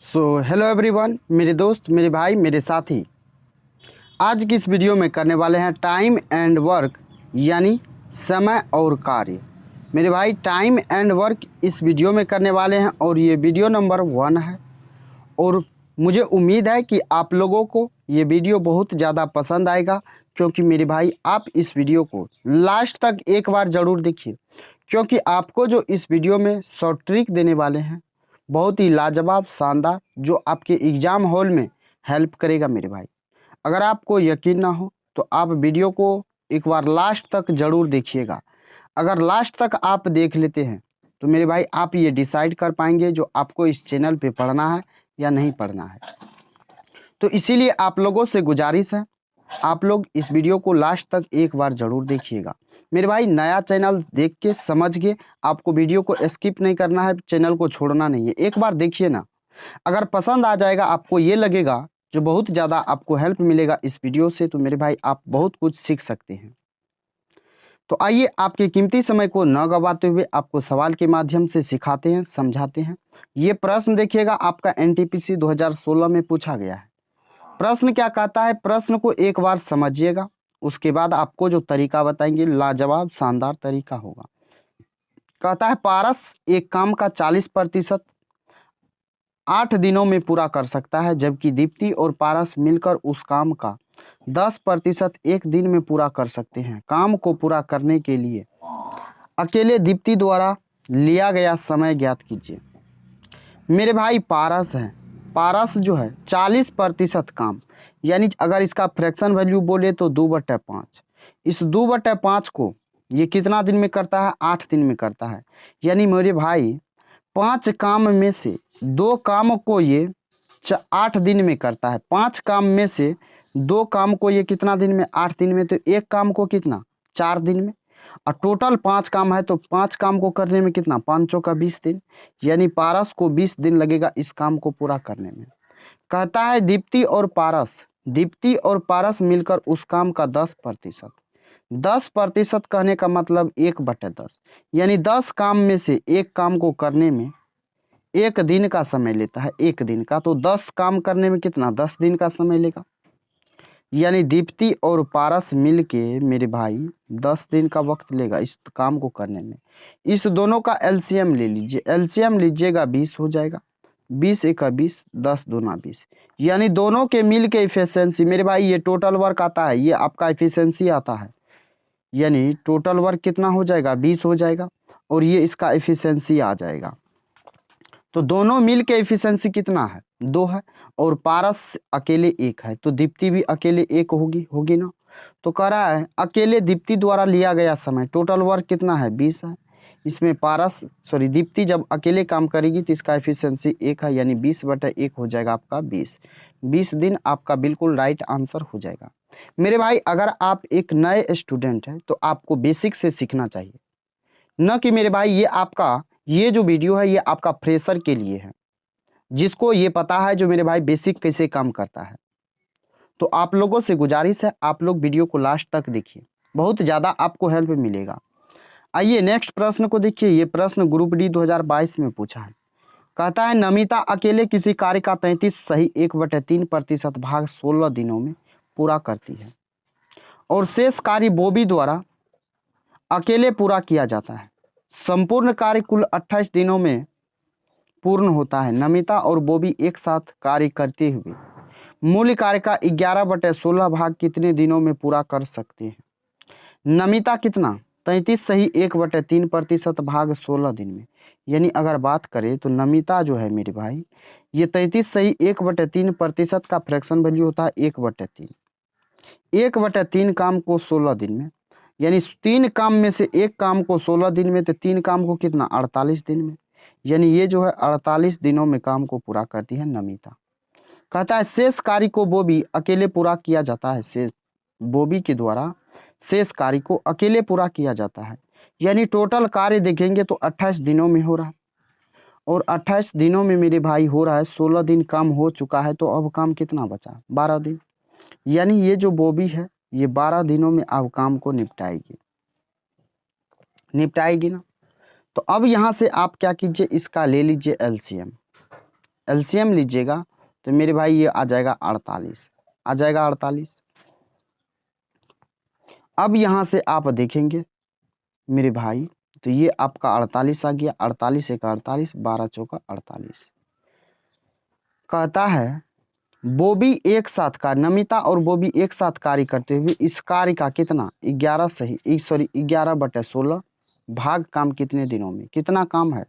Hello everyone, मेरे दोस्त, मेरे भाई, मेरे साथी, आज की इस वीडियो में करने वाले हैं टाइम एंड वर्क यानी समय और कार्य। मेरे भाई, टाइम एंड वर्क इस वीडियो में करने वाले हैं और ये वीडियो नंबर 1 है। और मुझे उम्मीद है कि आप लोगों को ये वीडियो बहुत ज़्यादा पसंद आएगा, क्योंकि मेरे भाई आप इस वीडियो को लास्ट तक एक बार ज़रूर देखिए, क्योंकि आपको जो इस वीडियो में शॉर्ट ट्रिक देने वाले हैं बहुत ही लाजवाब, शानदार, जो आपके एग्ज़ाम हॉल में हेल्प करेगा। मेरे भाई, अगर आपको यकीन ना हो तो आप वीडियो को एक बार लास्ट तक ज़रूर देखिएगा। अगर लास्ट तक आप देख लेते हैं तो मेरे भाई आप ये डिसाइड कर पाएंगे जो आपको इस चैनल पे पढ़ना है या नहीं पढ़ना है। तो इसीलिए आप लोगों से गुजारिश है, आप लोग इस वीडियो को लास्ट तक एक बार ज़रूर देखिएगा। मेरे भाई, नया चैनल देख के समझ के आपको वीडियो को स्किप नहीं करना है, चैनल को छोड़ना नहीं है, एक बार देखिए ना। अगर पसंद आ जाएगा, आपको ये लगेगा जो बहुत ज़्यादा आपको हेल्प मिलेगा इस वीडियो से, तो मेरे भाई आप बहुत कुछ सीख सकते हैं। तो आइए, आपके कीमती समय को न गवाते हुए आपको सवाल के माध्यम से सिखाते हैं, समझाते हैं। ये प्रश्न देखिएगा, आपका एनटीपीसी 2016 में पूछा गया है। प्रश्न क्या कहता है, प्रश्न को एक बार समझिएगा, उसके बाद आपको जो तरीका बताएंगे लाजवाब शानदार तरीका होगा। कहता है पारस एक काम का 40% 8 दिनों में पूरा कर सकता है, जबकि दीप्ति और पारस मिलकर उस काम का 10% एक दिन में पूरा कर सकते हैं। काम को पूरा करने के लिए अकेले दीप्ति द्वारा लिया गया समय ज्ञात कीजिए। मेरे भाई, पारस है, पारस जो है 40% काम, यानी अगर इसका फ्रैक्शन वैल्यू बोले तो 2/5। इस 2/5 को ये कितना दिन में करता है? 8 दिन में करता है। यानी मेरे भाई 5 काम में से 2 काम को ये 8 दिन में करता है। 5 काम में से 2 काम को ये कितना दिन में? 8 दिन में। तो एक काम को कितना? 4 दिन में। और टोटल 5 काम है, तो 5 काम को करने में कितना? 5 चौका 20 दिन। यानी पारस को 20 दिन लगेगा इस काम को पूरा करने में। कहता है दीप्ति और पारस मिलकर उस काम का 10%। 10% कहने का मतलब 1/10, यानी 10 काम में से एक काम को करने में 1 दिन का समय लेता है। 1 दिन का, तो 10 काम करने में कितना? 10 दिन का समय लेगा। यानी दीप्ति और पारस मिलके मेरे भाई 10 दिन का वक्त लेगा इस काम को करने में। इस दोनों का एलसीएम ले लीजिए, एलसीएम लीजिएगा 20 हो जाएगा। 20 एका 20, 10 दूना 20, यानी दोनों के मिल के इफिशियंसी मेरे भाई, ये टोटल वर्क आता है, ये आपका इफिशियंसी आता है। यानी टोटल वर्क कितना हो जाएगा? 20 हो जाएगा, और ये इसका इफिशियंसी आ जाएगा। तो दोनों मिल के इफिशियंसी कितना है? 2 है, और पारस अकेले 1 है, तो दीप्ति भी अकेले 1 होगी ना। तो कह रहा है अकेले दीप्ति द्वारा लिया गया समय, टोटल वर्क कितना है? 20 है। इसमें दीप्ति जब अकेले काम करेगी तो इसका एफिशिएंसी 1 है, यानी 20/1 हो जाएगा आपका 20। 20 दिन आपका बिल्कुल राइट आंसर हो जाएगा। मेरे भाई, अगर आप एक नए स्टूडेंट हैं तो आपको बेसिक से सीखना चाहिए, न कि मेरे भाई ये जो वीडियो है ये आपका फ्रेशर के लिए है, जिसको ये पता है जो मेरे भाई बेसिक कैसे काम करता है। तो आप लोगों से गुजारिश है, आप लोग वीडियो को लास्ट तक देखिए, बहुत ज़्यादा आपको हेल्प मिलेगा। आइए नेक्स्ट प्रश्न को देखिए। ये प्रश्न ग्रुप डी 2022 में पूछा है। कहता है नमिता अकेले किसी कार्य का 33 सही 1/3% भाग 16 दिनों में पूरा करती है, और शेष कार्य बॉबी द्वारा अकेले पूरा किया जाता है। संपूर्ण कार्य कुल 28 दिनों में पूर्ण होता है। नमिता और बॉबी एक साथ कार्य करते हुए मूल कार्य का 11/16 भाग कितने दिनों में पूरा कर सकते हैं? नमिता कितना? 33 सही 1/3% भाग 16 दिन में। यानी अगर बात करें तो नमिता जो है मेरे भाई, ये 33 सही 1/3% का फ्रैक्शन वैल्यू होता है 1/3। 1/3 काम को 16 दिन में, यानी 3 काम में से एक काम को 16 दिन में, तो 3 काम को कितना? 48 दिन में। यानी ये जो है 48 दिनों में काम को पूरा करती है नमिता। कहता है शेष कार्य को बॉबी अकेले पूरा किया जाता है। शेष बॉबी के द्वारा शेष कार्य को अकेले पूरा किया जाता है। यानी टोटल कार्य देखेंगे तो 28 दिनों में हो रहा है, और 28 दिनों में मेरे भाई हो रहा है, 16 दिन काम हो चुका है, तो अब काम कितना बचा? 12 दिन। यानी ये जो बॉबी है ये 12 दिनों में अब काम को निपटाएगी ना। तो अब यहाँ से आप क्या कीजिए, इसका ले लीजिए एलसीएम। एलसीएम लीजिएगा तो मेरे भाई ये आ जाएगा 48, आ जाएगा 48। अब यहाँ से आप देखेंगे मेरे भाई तो ये आपका 48 आ गया, 48 एक 48, 12 चौका 48। कहता है बॉबी एक साथ कार्य, नमिता और बॉबी एक साथ कार्य करते हुए इस कार्य का कितना 11/16 भाग काम कितने दिनों में, कितना काम है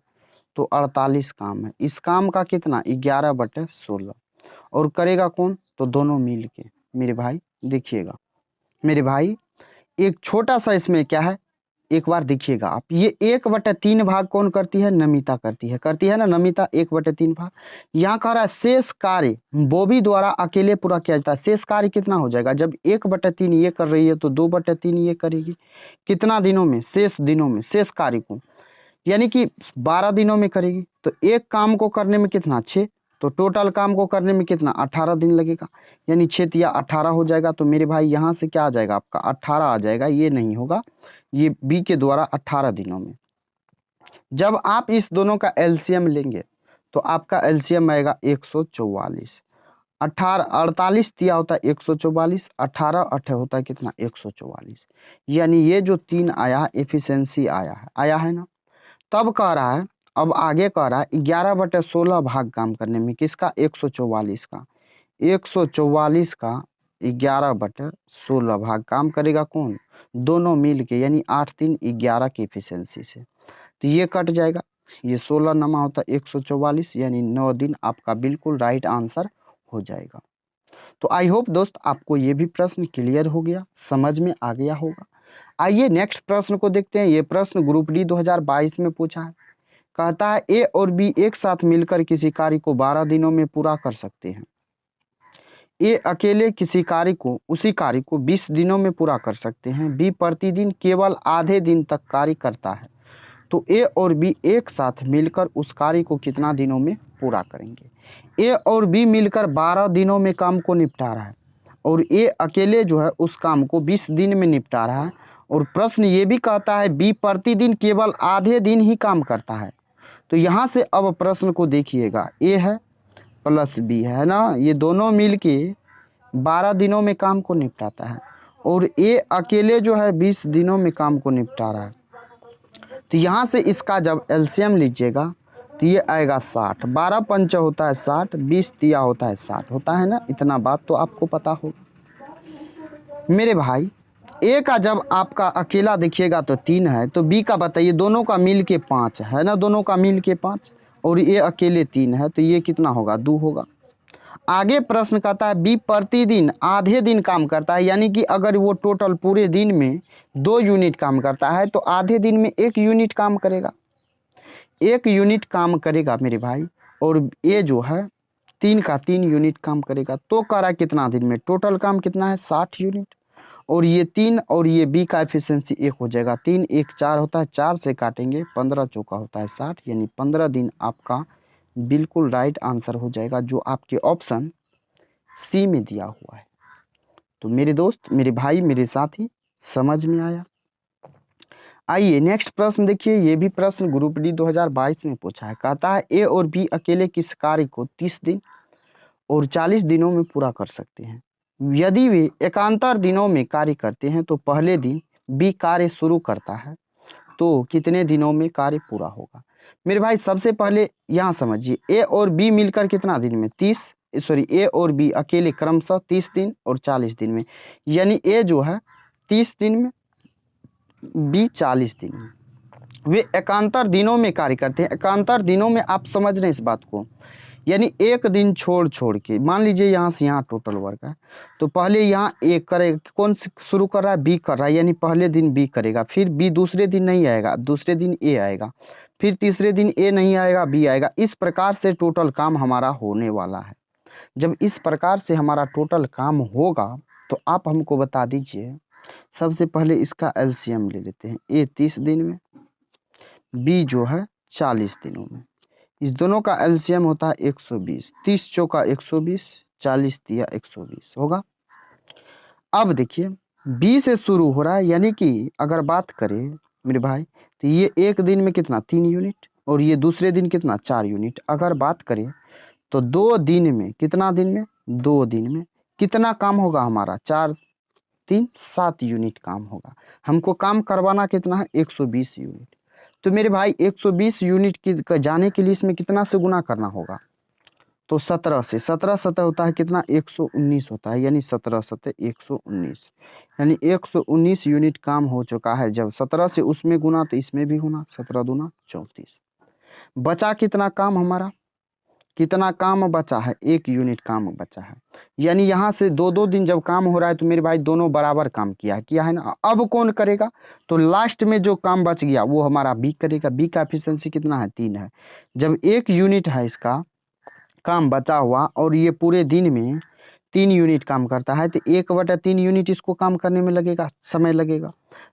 तो 48 काम है। इस काम का कितना 11/16 और करेगा कौन तो दोनों मिल के। मेरे भाई देखिएगा मेरे भाई एक छोटा सा इसमें क्या है, एक बार देखिएगा आप, ये 1/3 भाग कौन करती है नमिता करती है ना नमिता 1/3 भाग। यहाँ कह रहा है शेष कार्य बॉबी द्वारा अकेले पूरा किया जाता है। शेष कार्य कितना हो जाएगा, जब 1/3 ये कर रही है तो 2/3 ये करेगी। कितना दिनों में, शेष दिनों में, शेष कार्य को यानी कि 12 दिनों में करेगी। तो एक काम को करने में कितना 6, तो टोटल काम को करने में कितना 18 दिन लगेगा, यानी 6 या 18 हो जाएगा। तो मेरे भाई यहाँ से क्या आ जाएगा आपका 18 आ जाएगा, ये नहीं होगा, ये बी के द्वारा 18 दिनों में। जब आप इस दोनों का एलसीएम लेंगे तो आपका एलसीएम आएगा 144। 18 48 दिया होता है 144, 18 8 होता है कितना 144, यानी ये जो 3 आया है एफिशिएंसी आया है ना। तब कह रहा है, अब आगे कह रहा है 11/16 भाग काम करने में किसका 144 का, 144 का 11/16 भाग काम करेगा कौन, दोनों मिल के, यानी 8 3 11 की एफिशिएंसी से। तो ये कट जाएगा, ये 16 नमा होता है 144, यानी 9 दिन आपका बिल्कुल राइट आंसर हो जाएगा। तो आई होप दोस्त आपको ये भी प्रश्न क्लियर हो गया, समझ में आ गया होगा। आइए नेक्स्ट प्रश्न को देखते हैं। ये प्रश्न ग्रुप डी 2022 में पूछा है। कहता है ए और बी एक साथ मिलकर किसी कार्य को 12 दिनों में पूरा कर सकते हैं। ए अकेले किसी कार्य को, उसी कार्य को 20 दिनों में पूरा कर सकते हैं। बी प्रतिदिन केवल आधे दिन तक कार्य करता है। तो ए और बी एक साथ मिलकर उस कार्य को कितना दिनों में पूरा करेंगे। ए और बी मिलकर 12 दिनों में काम को निपटा रहा है और ए अकेले जो है उस काम को 20 दिन में निपटा रहा है। और प्रश्न ये भी कहता है बी प्रतिदिन केवल आधे दिन ही काम करता है। तो यहाँ से अब प्रश्न को देखिएगा, ए है प्लस बी है ना, ये दोनों मिलके 12 दिनों में काम को निपटाता है और ए अकेले जो है 20 दिनों में काम को निपटा रहा है। तो यहाँ से इसका जब एलसीएम लीजिएगा तो ये आएगा 60, 12 पंच होता है 60, 20 तिया होता है 60 होता है ना, इतना बात तो आपको पता होगा। मेरे भाई ए का जब आपका अकेला देखिएगा तो 3 है, तो बी का बताइए, दोनों का मिल के 5 है ना, दोनों का मिल के 5 और ये अकेले 3 है, तो ये कितना होगा 2 होगा। आगे प्रश्न कहता है बी प्रतिदिन आधे दिन काम करता है, यानी कि अगर वो टोटल पूरे दिन में 2 यूनिट काम करता है तो आधे दिन में 1 यूनिट काम करेगा, 1 यूनिट काम करेगा मेरे भाई। और ये जो है 3 का 3 यूनिट काम करेगा। तो कह रहा है कितना दिन में, टोटल काम कितना है 60 यूनिट। और ये 3 और ये बी का एफिशिएंसी 1 हो जाएगा, 3 1 4 होता है, 4 से काटेंगे 15 चौका होता है 60, यानी 15 दिन आपका बिल्कुल राइट आंसर हो जाएगा, जो आपके ऑप्शन सी में दिया हुआ है। तो मेरे दोस्त, मेरे भाई, मेरे साथी, समझ में आया। आइए नेक्स्ट प्रश्न देखिए। ये भी प्रश्न ग्रुप डी 2022 में पूछा है। कहता है ए और बी अकेले किस कार्य को 30 दिन और 40 दिनों में पूरा कर सकते हैं। यदि वे एकांतर दिनों में कार्य करते हैं तो पहले दिन बी कार्य शुरू करता है तो कितने दिनों में कार्य पूरा होगा। मेरे भाई सबसे पहले यहाँ समझिए, ए और बी मिलकर कितना दिन में ए और बी अकेले क्रमशः 30 दिन और 40 दिन में, यानी ए जो है 30 दिन में, बी 40 दिन में। वे एकांतर दिनों में कार्य करते हैं। एकांतर दिनों में आप समझ रहे हैं इस बात को, यानी एक दिन छोड़ छोड़ के। मान लीजिए यहाँ से यहाँ टोटल वर्क है, तो पहले यहाँ ए करेगा, कौन शुरू कर रहा है बी कर रहा है, यानी पहले दिन बी करेगा, फिर बी दूसरे दिन नहीं आएगा, दूसरे दिन ए आएगा, फिर तीसरे दिन ए नहीं आएगा बी आएगा। इस प्रकार से टोटल काम हमारा होने वाला है। जब इस प्रकार से हमारा टोटल काम होगा तो आप हमको बता दीजिए, सबसे पहले इसका एलसीएम ले लेते हैं। ए 30 दिन में, बी जो है 40 दिनों में। इस दोनों का एलसीएम होता है 120, 30 चौका 120, 40 तिया 120 होगा। अब देखिए बी से शुरू हो रहा है, यानी कि अगर बात करें मेरे भाई तो ये एक दिन में कितना 3 यूनिट और ये दूसरे दिन कितना 4 यूनिट। अगर बात करें तो 2 दिन में, कितना दिन में, 2 दिन में कितना काम होगा हमारा, 4 3 7 यूनिट काम होगा। हमको काम करवाना कितना है, 120 यूनिट। तो मेरे भाई 120 यूनिट की जाने के लिए इसमें कितना से गुना करना होगा, तो 17 से, 17 17 होता है कितना, 119 होता है, यानी 17 17 119, यानी 119 यूनिट काम हो चुका है। जब 17 से उसमें गुना तो इसमें भी गुना, 17 दूना 34। बचा कितना काम हमारा, कितना काम बचा है, 1 यूनिट काम बचा है। यानी यहाँ से 2 दिन जब काम हो रहा है तो मेरे भाई दोनों बराबर काम किया है ना। अब कौन करेगा, तो लास्ट में जो काम बच गया वो हमारा बी करेगा। बी का एफिशिएंसी कितना है, 3 है। जब 1 यूनिट है इसका काम बचा हुआ और ये पूरे दिन में 3 यूनिट काम करता है, तो 1/3 यूनिट इसको काम करने में लगेगा, समय लगेगा।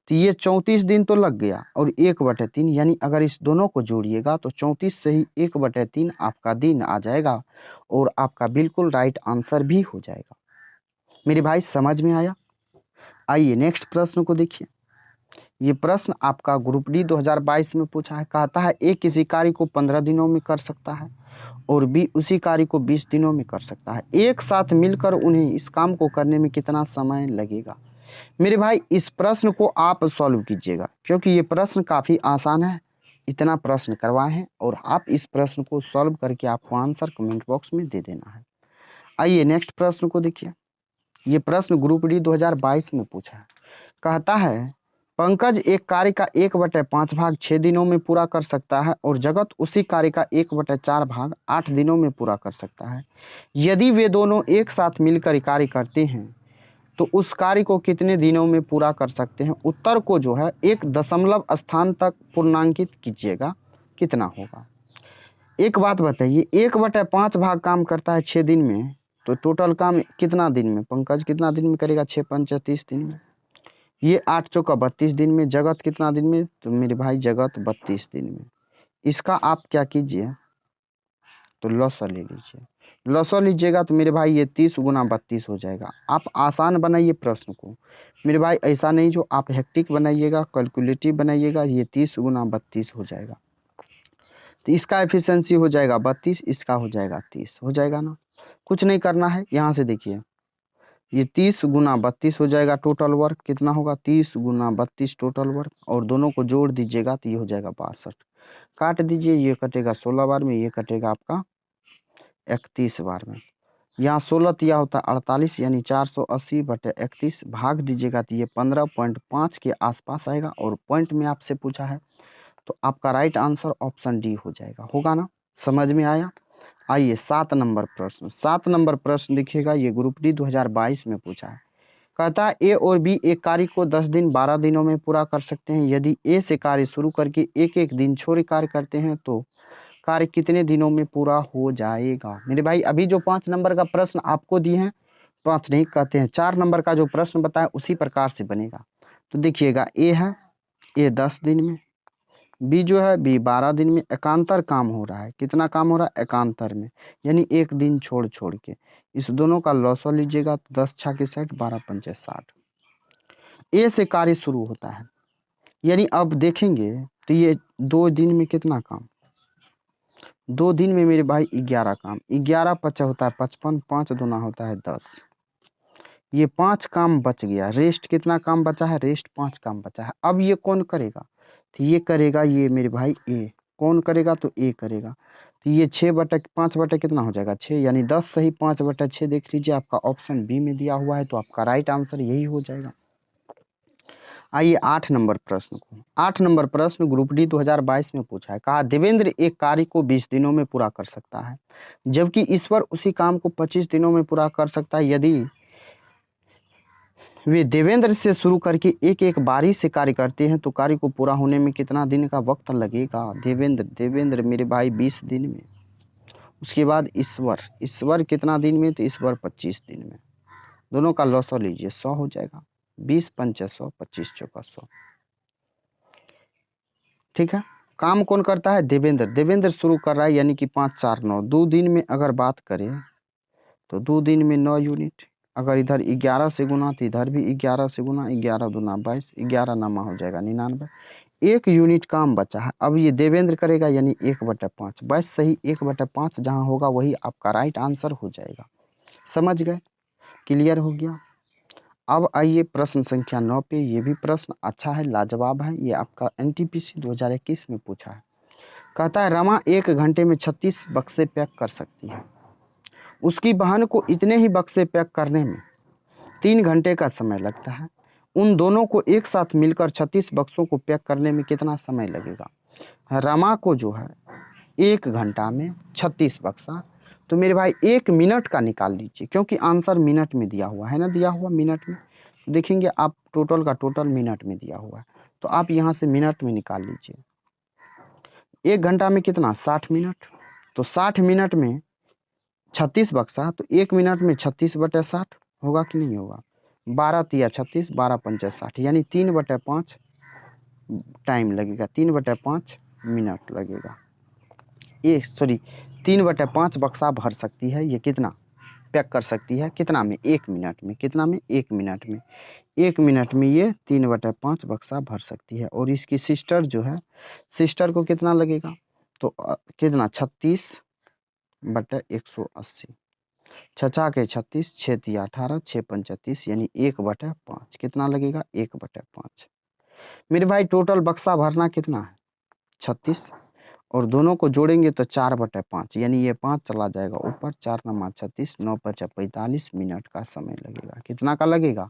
तो ये 34 दिन तो लग गया, और 1/3 यानी अगर इस दोनों को जोड़िएगा तो 34 से ही 1/3 आपका दिन आ जाएगा, और आपका बिल्कुल राइट आंसर भी हो जाएगा। मेरे भाई समझ में आया। आइए नेक्स्ट प्रश्न को देखिए। ये प्रश्न आपका ग्रुप डी 2022 में पूछा है। कहता है ए किसी कार्य को 15 दिनों में कर सकता है और बी उसी कार्य को 20 दिनों में कर सकता है। एक साथ मिलकर उन्हें इस काम को करने में कितना समय लगेगा। मेरे भाई इस प्रश्न को आप सॉल्व कीजिएगा, क्योंकि ये प्रश्न काफ़ी आसान है। इतना प्रश्न करवाए हैं और आप इस प्रश्न को सॉल्व करके आपको आंसर कमेंट बॉक्स में दे देना है। आइए नेक्स्ट प्रश्न को देखिए। ये प्रश्न ग्रुप डी 2022 में पूछा है। कहता है पंकज एक कार्य का 1/5 भाग 6 दिनों में पूरा कर सकता है और जगत उसी कार्य का 1/4 भाग 8 दिनों में पूरा कर सकता है। यदि वे दोनों एक साथ मिलकर कार्य करते हैं तो उस कार्य को कितने दिनों में पूरा कर सकते हैं। उत्तर को जो है 1 दशमलव स्थान तक पूर्णांकित कीजिएगा, कितना होगा। एक बात बताइए, 1/5 भाग काम करता है 6 दिन में, तो टोटल काम कितना दिन में, पंकज कितना दिन में करेगा, 6 5 30 दिन में। ये 8 चौका 32 दिन में। जगत कितना दिन में, तो मेरे भाई जगत 32 दिन में। इसका आप क्या कीजिए, तो लॉसा ले लीजिए। लॉसा लीजिएगा तो मेरे भाई ये 30 गुना 32 हो जाएगा। आप आसान बनाइए प्रश्न को मेरे भाई, ऐसा नहीं जो आप हेक्टिक बनाइएगा, कैलकुलेटिव बनाइएगा। ये 30 गुना 32 हो जाएगा, तो इसका एफिशिएंसी हो जाएगा 32, इसका हो जाएगा 30, हो जाएगा ना। कुछ नहीं करना है, यहाँ से देखिए ये 30 गुना 32 हो जाएगा। टोटल वर्क कितना होगा, 30 गुना 32 टोटल वर्क, और दोनों को जोड़ दीजिएगा तो ये हो जाएगा 62। काट दीजिए, ये कटेगा 16 बार में, ये कटेगा आपका 31 बार में। यहाँ 16 तिया होता है 48, यानी 480/31 भाग दीजिएगा तो ये 15.5 के आसपास आएगा। और पॉइंट में आपसे पूछा है तो आपका राइट आंसर ऑप्शन डी हो जाएगा। होगा ना, समझ में आया। आइए 7 नंबर प्रश्न। 7 नंबर प्रश्न देखिएगा, ये ग्रुप डी 2022 में पूछा है। कहता है ए और बी एक कार्य को 10 दिन 12 दिनों में पूरा कर सकते हैं। यदि ए से कार्य शुरू करके एक एक दिन छोड़ कार्य करते हैं तो कार्य कितने दिनों में पूरा हो जाएगा। मेरे भाई अभी जो 5 नंबर का प्रश्न आपको दिए हैं, 5 नहीं कहते हैं, 4 नंबर का जो प्रश्न बताया उसी प्रकार से बनेगा। तो देखिएगा ए है, ए 10 दिन में, बी जो है बी 12 दिन में। एकांतर काम हो रहा है, कितना काम हो रहा है, एकांतर में, यानी एक दिन छोड़ छोड़ के। इस दोनों का लॉसो लीजिएगा तो 10 छः के 60, 12 पंचे 60। ए से कार्य शुरू होता है, यानी अब देखेंगे तो ये 2 दिन में कितना काम, 2 दिन में मेरे भाई 11 काम। 11 पचा होता है 55, 5 दूना होता है 10। ये 5 काम बच गया। रेस्ट कितना काम बचा है, रेस्ट 5 काम बचा है। अब ये कौन करेगा, तो ये करेगा ये मेरे भाई ए। कौन करेगा, तो ए करेगा। तो ये 6/5 कितना हो जाएगा, 6, यानी 10 सही 5/6 देख लीजिए, आपका ऑप्शन बी में दिया हुआ है, तो आपका राइट आंसर यही हो जाएगा। आइए 8 नंबर प्रश्न को। 8 नंबर प्रश्न ग्रुप डी 2022 में पूछा है। कहा देवेंद्र एक कार्य को 20 दिनों में पूरा कर सकता है, जबकि ईश्वर उसी काम को 25 दिनों में पूरा कर सकता है। यदि वे देवेंद्र से शुरू करके एक एक बारी से कार्य करते हैं तो कार्य को पूरा होने में कितना दिन का वक्त लगेगा। देवेंद्र मेरे भाई 20 दिन में। उसके बाद ईश्वर कितना दिन में, तो ईश्वर 25 दिन में। दोनों का लॉसो लीजिए, 100 हो जाएगा। 20 पंचे 100, 25 चौका 100। ठीक है, काम कौन करता है, देवेंद्र शुरू कर रहा है, यानी कि 5 4 9। 2 दिन में अगर बात करें तो 2 दिन में 9 यूनिट। अगर इधर 11 से गुना तो इधर भी 11 से गुना, 11 दूना 22, 11 नामा हो जाएगा 99। 1 यूनिट काम बचा है। अब ये देवेंद्र करेगा यानी 1/5। बस सही 1/5 जहाँ होगा वही आपका राइट आंसर हो जाएगा। समझ गए? क्लियर हो गया? अब आइए प्रश्न संख्या 9 पे। ये भी प्रश्न अच्छा है, लाजवाब है। ये आपका एनटीपीसी 2021 में पूछा है। कहता है रमा 1 घंटे में 36 बक्से पैक कर सकती है। उसकी बहन को इतने ही बक्से पैक करने में 3 घंटे का समय लगता है। उन दोनों को एक साथ मिलकर 36 बक्सों को पैक करने में कितना समय लगेगा? रमा को जो है 1 घंटा में 36 बक्सा, तो मेरे भाई 1 मिनट का निकाल लीजिए, क्योंकि आंसर मिनट में दिया हुआ है ना, दिया हुआ मिनट में। देखेंगे आप टोटल का टोटल मिनट में दिया हुआ है, तो आप यहाँ से मिनट में निकाल लीजिए। 1 घंटा में कितना? 60 मिनट। तो 60 मिनट में 36 बक्सा, तो 1 मिनट में 36/60 होगा कि नहीं होगा? 12 तिया 36, 12 पंचा 60, यानी 3/5 टाइम लगेगा, 3/5 मिनट लगेगा। 3/5 बक्सा भर सकती है ये। कितना पैक कर सकती है? कितना में? 1 मिनट में। कितना में? 1 मिनट में। 1 मिनट में ये 3/5 बक्सा भर सकती है। और इसकी सिस्टर जो है, सिस्टर को कितना लगेगा? तो कितना? 36/180। 6 के 36, 6 तिया 18, 6 पंचा 30, यानी 1/5। कितना लगेगा? 1/5। मेरे भाई टोटल बक्सा भरना कितना है? 36, और दोनों को जोड़ेंगे तो 4/5, यानी ये 5 चला जाएगा ऊपर। 4 नमा 36, 9 5 45 मिनट का समय लगेगा। कितना का लगेगा?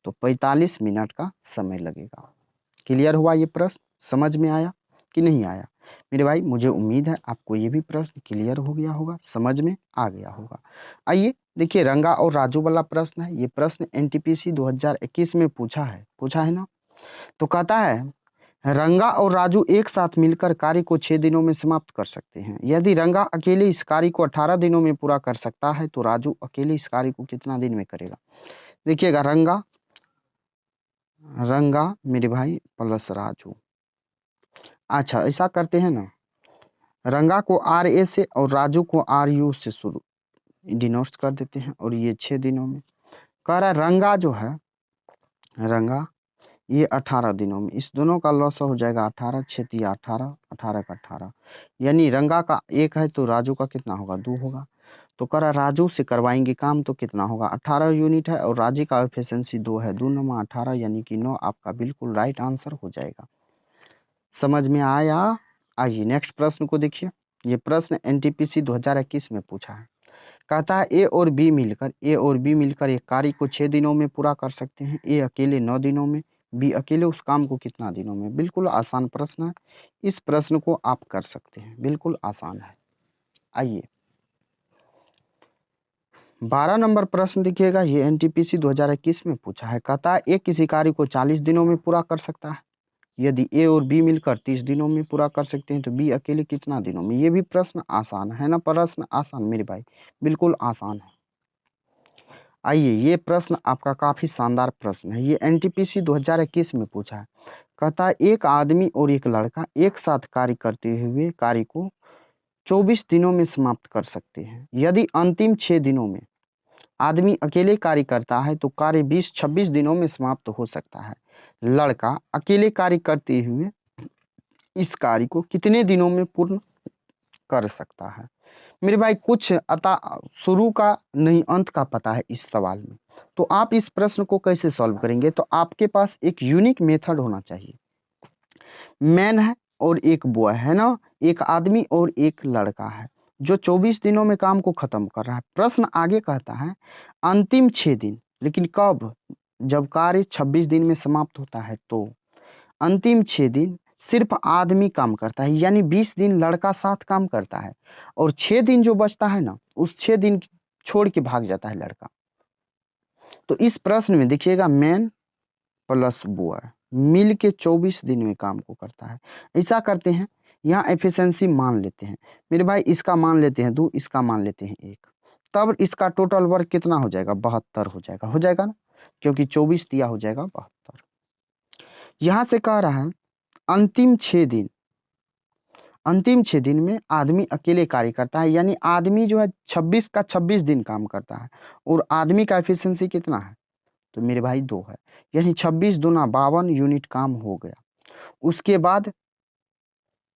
तो 45 मिनट का समय लगेगा। क्लियर हुआ ये प्रश्न? समझ में आया कि नहीं आया? मेरे भाई मुझे उम्मीद है आपको ये भी प्रश्न क्लियर हो गया होगा, समझ में आ गया होगा। आइए देखिए, रंगा और राजू वाला प्रश्न है। ये प्रश्न एनटीपीसी 2021 में पूछा है ना। तो कहता है रंगा और राजू एक साथ मिलकर कार्य को 6 दिनों में समाप्त कर सकते हैं। यदि रंगा अकेले इस कार्य को 18 दिनों में पूरा कर सकता है, तो राजू अकेले इस कार्य को कितना दिन में करेगा? देखिएगा, रंगा मेरे भाई प्लस राजू। अच्छा, ऐसा करते हैं ना, रंगा को RA से और राजू को RU से शुरू डिनोट कर देते हैं, और ये 6 दिनों में। कह रहा है रंगा जो है, रंगा ये 18 दिनों में। इस दोनों का लॉस हो जाएगा 18, 6 तिया 18, 18 का 18, यानी रंगा का 1 है तो राजू का कितना होगा? 2 होगा। तो कह रहा राजू से करवाएंगे काम तो कितना होगा? 18 यूनिट है, और राजू का एफिशिएंसी 2 है। 2 नमा 18, यानी कि 9 आपका बिल्कुल राइट आंसर हो जाएगा। समझ में आया? आइए नेक्स्ट प्रश्न को देखिए। ये प्रश्न एनटीपीसी 2021 में पूछा है। कहता है ए और बी मिलकर एक कार्य को 6 दिनों में पूरा कर सकते हैं। ए अकेले 9 दिनों में, बी अकेले उस काम को कितना दिनों में? बिल्कुल आसान प्रश्न है। इस प्रश्न को आप कर सकते हैं, बिल्कुल आसान है। आइए 12 नंबर प्रश्न देखिएगा। ये एनटीपीसी 2021 में पूछा है। कहता है ए किसी कार्य को 40 दिनों में पूरा कर सकता है। यदि ए और बी मिलकर 30 दिनों में पूरा कर सकते हैं, तो बी अकेले कितना दिनों में? ये भी प्रश्न आसान है ना, प्रश्न आसान मेरे भाई, बिल्कुल आसान है। आइए, ये प्रश्न आपका काफ़ी शानदार प्रश्न है। ये एनटीपीसी 2021 में पूछा है। कहता है एक आदमी और एक लड़का एक साथ कार्य करते हुए कार्य को 24 दिनों में समाप्त कर सकते हैं। यदि अंतिम 6 दिनों में आदमी अकेले कार्य करता है, तो कार्य 20-26 दिनों में समाप्त हो सकता है। लड़का अकेले कार्य करते हुए इस कार्य को कितने दिनों में पूर्ण कर सकता है? मेरे भाई कुछ अता शुरू का नहीं अंत का पता है इस सवाल में, तो आप इस प्रश्न को कैसे सॉल्व करेंगे? तो आपके पास एक यूनिक मेथड होना चाहिए। मैन है और एक बॉय है ना, एक आदमी और एक लड़का है जो 24 दिनों में काम को खत्म कर रहा है। प्रश्न आगे कहता है अंतिम 6 दिन, लेकिन कब? जब कार्य 26 दिन में समाप्त होता है, तो अंतिम 6 दिन सिर्फ आदमी काम करता है, यानी 20 दिन लड़का साथ काम करता है, और 6 दिन जो बचता है ना, उस 6 दिन छोड़ के भाग जाता है लड़का। तो इस प्रश्न में देखिएगा, मैन प्लस बॉय मिल के 24 दिन में काम को करता है। ऐसा करते हैं, यहाँ एफिशिएंसी मान लेते हैं मेरे भाई, इसका मान लेते हैं 2, इसका मान लेते हैं 1, तब इसका टोटल वर्क कितना हो जाएगा? 72 हो जाएगा ना, क्योंकि 24 दिया हो जाएगा 72। यहाँ से कह रहा है अंतिम 6 दिन, अंतिम 6 दिन में आदमी अकेले कार्य करता है, यानी आदमी जो है 26 का 26 दिन काम करता है, और आदमी का एफिशिएंसी कितना है? तो मेरे भाई 2 है, यानी 26 दूना 52 यूनिट काम हो गया। उसके बाद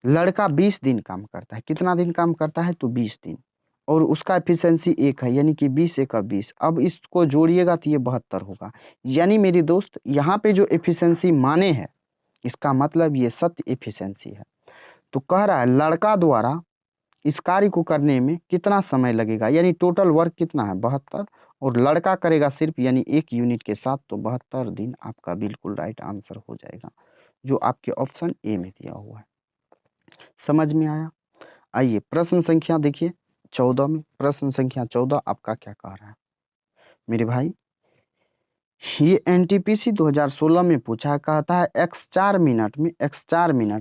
लड़का 20 दिन काम करता है। कितना दिन काम करता है? तो 20 दिन। और उसका एफिशिएंसी 1 है, यानी कि 20 × 20। अब इसको जोड़िएगा तो ये 72 होगा। यानी मेरी दोस्त यहाँ पे जो एफिशिएंसी माने है, इसका मतलब ये सत्य एफिशिएंसी है। तो कह रहा है लड़का द्वारा इस कार्य को करने में कितना समय लगेगा, यानी टोटल वर्क कितना है? 72। और लड़का करेगा सिर्फ यानी 1 यूनिट के साथ, तो 72 दिन आपका बिल्कुल राइट आंसर हो जाएगा, जो आपके ऑप्शन ए में दिया हुआ है। समझ में आया? आइए प्रश्न संख्या देखिए 14 में। प्रश्न संख्या 14 आपका क्या कह रहा है मेरे भाई? ये एनटीपीसी 2016 में पूछा है। कहता है x 4 मिनट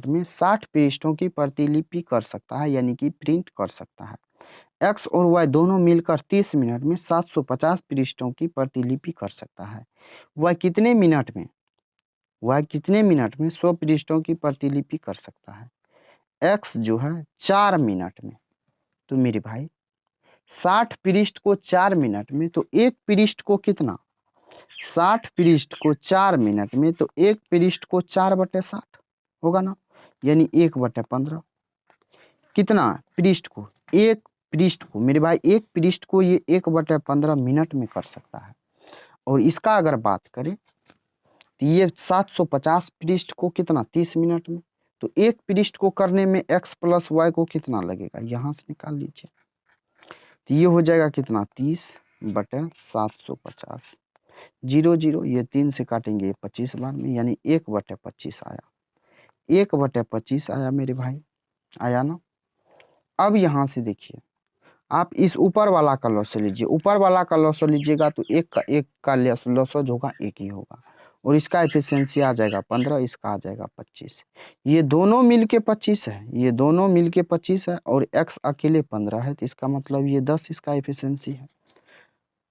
में 60 पृष्ठों की प्रतिलिपि कर सकता है, यानी कि प्रिंट कर सकता है। x और y दोनों मिलकर 30 मिनट में 750 पृष्ठों की प्रतिलिपि कर सकता है। y कितने मिनट में 100 पृष्ठों की प्रतिलिपि कर सकता है? x जो है 4 मिनट में। तो मेरे भाई 60 पृष्ठ को 4 मिनट में, तो एक पृष्ठ को कितना? 60 पृष्ठ को 4 मिनट में, तो एक पृष्ठ को 4/60 होगा ना, यानी 1/15। कितना पृष्ठ को? एक पृष्ठ को मेरे भाई, एक पृष्ठ को ये 1/15 मिनट में कर सकता है। और इसका अगर बात करें तो ये 750 पृष्ठ को कितना? 30 मिनट में। तो एक पृष्ठ को करने में x + y को कितना लगेगा? यहाँ से निकाल लीजिए, तो ये हो जाएगा कितना? 30/750। 0 0 ये 3 से काटेंगे 25 बार में, यानी 1/25 आया। 1/25 आया मेरे भाई, आया ना? अब यहाँ से देखिए, आप इस ऊपर वाला का लॉस लीजिए। ऊपर वाला का लॉस लीजिएगा तो एक का लॉस होगा, एक ही होगा। और इसका एफिशिएंसी आ जाएगा 15, इसका आ जाएगा 25। ये दोनों मिलके 25 है, ये दोनों मिलके 25 है, और x अकेले 15 है, तो इसका मतलब ये 10 इसका एफिशिएंसी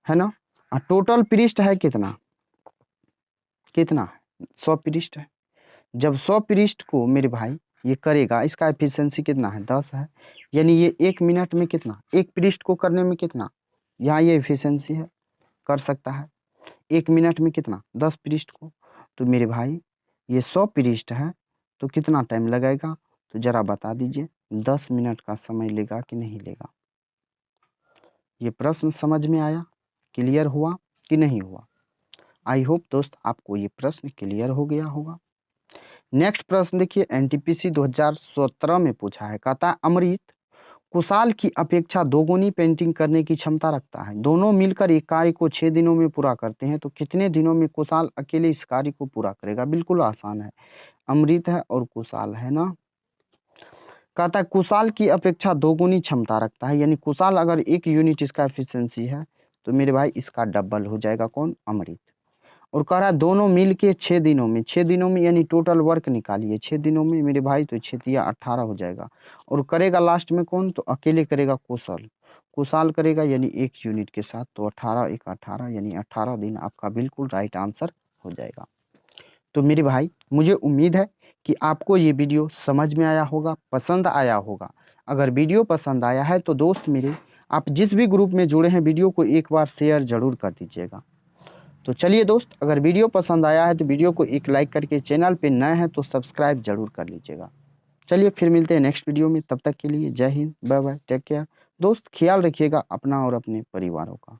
है ना? टोटल पृष्ठ है कितना? कितना है? 100 पृष्ठ है। जब 100 पृष्ठ को मेरे भाई ये करेगा, इसका एफिशिएंसी कितना है? 10 है। यानी ये 1 मिनट में कितना? एक पृष्ठ को करने में कितना? यहाँ ये एफिशिएंसी है, कर सकता है 1 मिनट में कितना? 10 पृष्ठ को। तो मेरे भाई ये 100 पृष्ठ है, तो कितना टाइम लगेगा? तो ज़रा बता दीजिए, 10 मिनट का समय लेगा कि नहीं लेगा? ये प्रश्न समझ में आया? क्लियर हुआ कि नहीं हुआ? आई होप दोस्त आपको ये प्रश्न क्लियर हो गया होगा। नेक्स्ट प्रश्न देखिए, एनटीपीसी 2017 में पूछा है। कहता है अमृत कुशाल की अपेक्षा दोगुनी पेंटिंग करने की क्षमता रखता है। दोनों मिलकर एक कार्य को 6 दिनों में पूरा करते हैं, तो कितने दिनों में कुशाल अकेले इस कार्य को पूरा करेगा? बिल्कुल आसान है, अमृत है और कुशाल है ना। कहता है कुशाल की अपेक्षा दोगुनी क्षमता रखता है, यानी कुशाल अगर 1 यूनिट इसका एफिशिएंसी है, तो मेरे भाई इसका डबल हो जाएगा कौन? अमृत। और कह रहा है दोनों मिल के 6 दिनों में, 6 दिनों में यानी टोटल वर्क निकालिए 6 दिनों में मेरे भाई, तो 6 तिया 18 हो जाएगा। और करेगा लास्ट में कौन? तो अकेले करेगा कुशल। कुशाल करेगा यानी 1 यूनिट के साथ, तो 18 × 18 यानी 18 दिन आपका बिल्कुल राइट आंसर हो जाएगा। तो मेरे भाई मुझे उम्मीद है कि आपको ये वीडियो समझ में आया होगा, पसंद आया होगा। अगर वीडियो पसंद आया है तो दोस्त मेरे, आप जिस भी ग्रुप में जुड़े हैं, वीडियो को एक बार शेयर ज़रूर कर दीजिएगा। तो चलिए दोस्त, अगर वीडियो पसंद आया है तो वीडियो को एक लाइक करके, चैनल पे नए हैं तो सब्सक्राइब जरूर कर लीजिएगा। चलिए फिर मिलते हैं नेक्स्ट वीडियो में, तब तक के लिए जय हिंद, बाय बाय, टेक केयर। दोस्त ख्याल रखिएगा अपना और अपने परिवारों का।